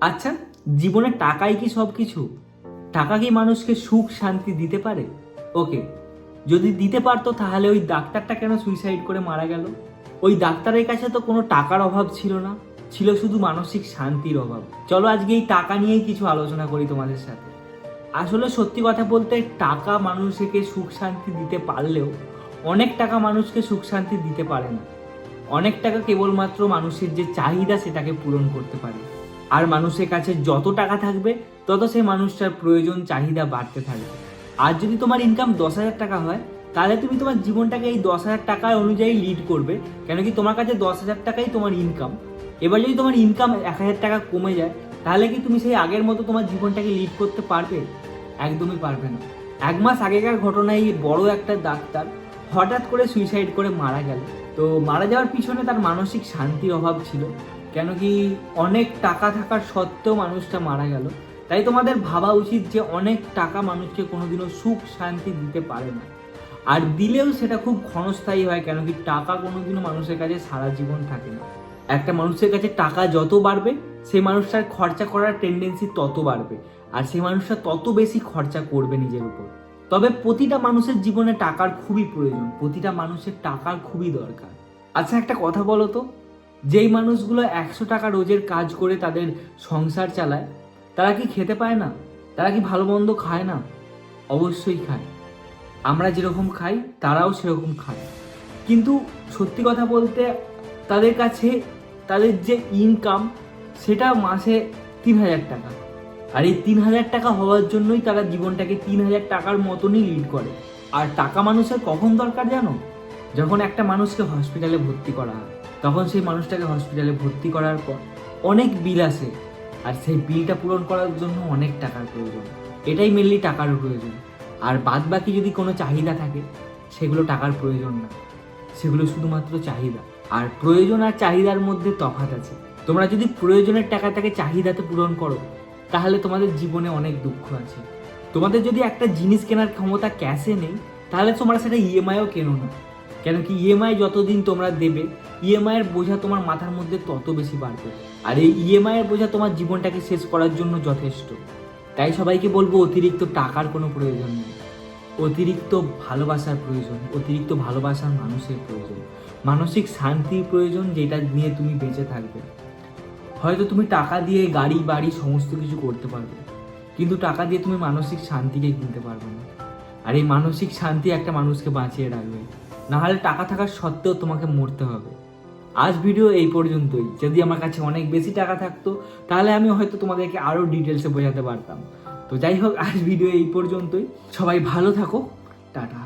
আচ্ছা, জীবনে টাকাই কি সব কিছু? টাকা কি মানুষকে সুখ শান্তি দিতে পারে? ওকে, যদি দিতে পারতো তাহলে ওই ডাক্তারটা কেন সুইসাইড করে মারা গেল? ওই ডাক্তারের কাছে তো কোনো টাকার অভাব ছিল না, ছিল শুধু মানসিক শান্তির অভাব। চলো আজকে এই টাকা নিয়েই কিছু আলোচনা করি তোমাদের সাথে। আসলে সত্যি কথা বলতে টাকা মানুষকে সুখ শান্তি দিতে পারলেও অনেক টাকা মানুষকে সুখ শান্তি দিতে পারে না। অনেক টাকা কেবলমাত্র মানুষের যে চাহিদা সেটাকে পূরণ করতে পারে। আর মানুষের কাছে যত টাকা থাকবে তত সেই মানুষটার প্রয়োজন চাহিদা বাড়তে থাকবে। আর যদি তোমার ইনকাম 10,000 টাকা হয়, তাহলে তুমি তোমার জীবনটাকে এই 10,000 টাকা অনুযায়ী লিড করবে, কেন কি তোমার কাছে 10,000 টাকাই তোমার ইনকাম। এবার যদি তোমার ইনকাম 1,000 টাকা কমে যায়, তাহলে কি তুমি সেই আগের মতো তোমার জীবনটাকে লিড করতে পারবে? একদমই পারবে না। 1 মাস আগেকার ঘটনায় বড় একটা ডাক্তার হঠাৎ করে সুইসাইড করে মারা গেল। তো মারা যাওয়ার পিছনে তার মানসিক শান্তির অভাব ছিল, কেন কি অনেক টাকা থাকার সত্ত্বেও মানুষটা মারা গেল। তাই তোমাদের ভাবা উচিত যে অনেক টাকা মানুষকে কোনোদিনও সুখ শান্তি দিতে পারে না, আর দিলেও সেটা খুব ক্ষণস্থায়ী হয়, কেন কি টাকা কোনোদিনও মানুষের কাছে সারা জীবন থাকে না। একটা মানুষের কাছে টাকা যত বাড়বে, সেই মানুষটার খরচা করার টেন্ডেন্সি তত বাড়বে, আর সেই মানুষটা তত বেশি খরচা করবে নিজের উপর। তবে প্রতিটা মানুষের জীবনে টাকার খুবই প্রয়োজন, প্রতিটা মানুষের টাকার খুবই দরকার। আচ্ছা, একটা কথা বলো তো, যেই মানুষগুলো 100 টাকা রোজের কাজ করে তাদের সংসার চালায়, তারা কি খেতে পায় না? তারা কি ভালো মন্দ খায় না? অবশ্যই খায়। আমরা যেরকম খাই তারাও সেরকম খায়। কিন্তু সত্যি কথা বলতে তাদের কাছে তাদের যে ইনকাম সেটা মাসে 3,000 টাকা। আর এই 3,000 টাকা হওয়ার জন্যই তারা জীবনটাকে 3,000 টাকার মতনই লিড করে। আর টাকা মানুষের কখন দরকার জানো? যখন একটা মানুষকে হসপিটালে ভর্তি করা হয়, তখন সেই মানুষটাকে হসপিটালে ভর্তি করার পর অনেক বিল আসে, আর সেই বিলটা পূরণ করার জন্য অনেক টাকার প্রয়োজন। এটাই মেনলি টাকার প্রয়োজন। আর বাদ বাকি যদি কোনো চাহিদা থাকে, সেগুলো টাকার প্রয়োজন না, সেগুলো শুধুমাত্র চাহিদা। আর প্রয়োজন আর চাহিদার মধ্যে তফাৎ আছে। তোমরা যদি প্রয়োজনের টাকাটাকে চাহিদাতে পূরণ করো, তাহলে তোমাদের জীবনে অনেক দুঃখ আছে। তোমাদের যদি একটা জিনিস কেনার ক্ষমতা ক্যাশে নেই, তাহলে তোমরা সেটা ইএমআইও কেনো না, কেন কি ইএমআই যতদিন তোমরা দেবে, ইএমআই এর বোঝা তোমার মাথার মধ্যে তত বেশি বাড়বে, আর এই ইএমআই এর বোঝা তোমার জীবনটাকে শেষ করার জন্য যথেষ্ট। তাই সবাইকে বলবো, অতিরিক্ত টাকার কোনো প্রয়োজন নেই, অতিরিক্ত ভালোবাসার প্রয়োজন, অতিরিক্ত ভালোবাসার মানুষের প্রয়োজন, মানসিক শান্তির প্রয়োজন, যেটা নিয়ে তুমি বেঁচে থাকবে। হয়তো তুমি টাকা দিয়ে গাড়ি বাড়ি সমস্ত কিছু করতে পারবে, কিন্তু টাকা দিয়ে তুমি মানসিক শান্তিকে কিনতে পারবে না। আর এই মানসিক শান্তি একটা মানুষকে বাঁচিয়ে রাখবে, নাহলে টাকা থাকার সত্ত্বেও তোমাকে মরতে হবে। আজ ভিডিও এই পর্যন্তই। যদি আমার কাছে অনেক বেশি টাকা থাকতো, তাহলে আমি হয়তো তোমাদেরকে আরও ডিটেলসে বোঝাতে পারতাম। তো যাই হোক, আজ ভিডিও এই পর্যন্তই। সবাই ভালো থাকো, টাটা।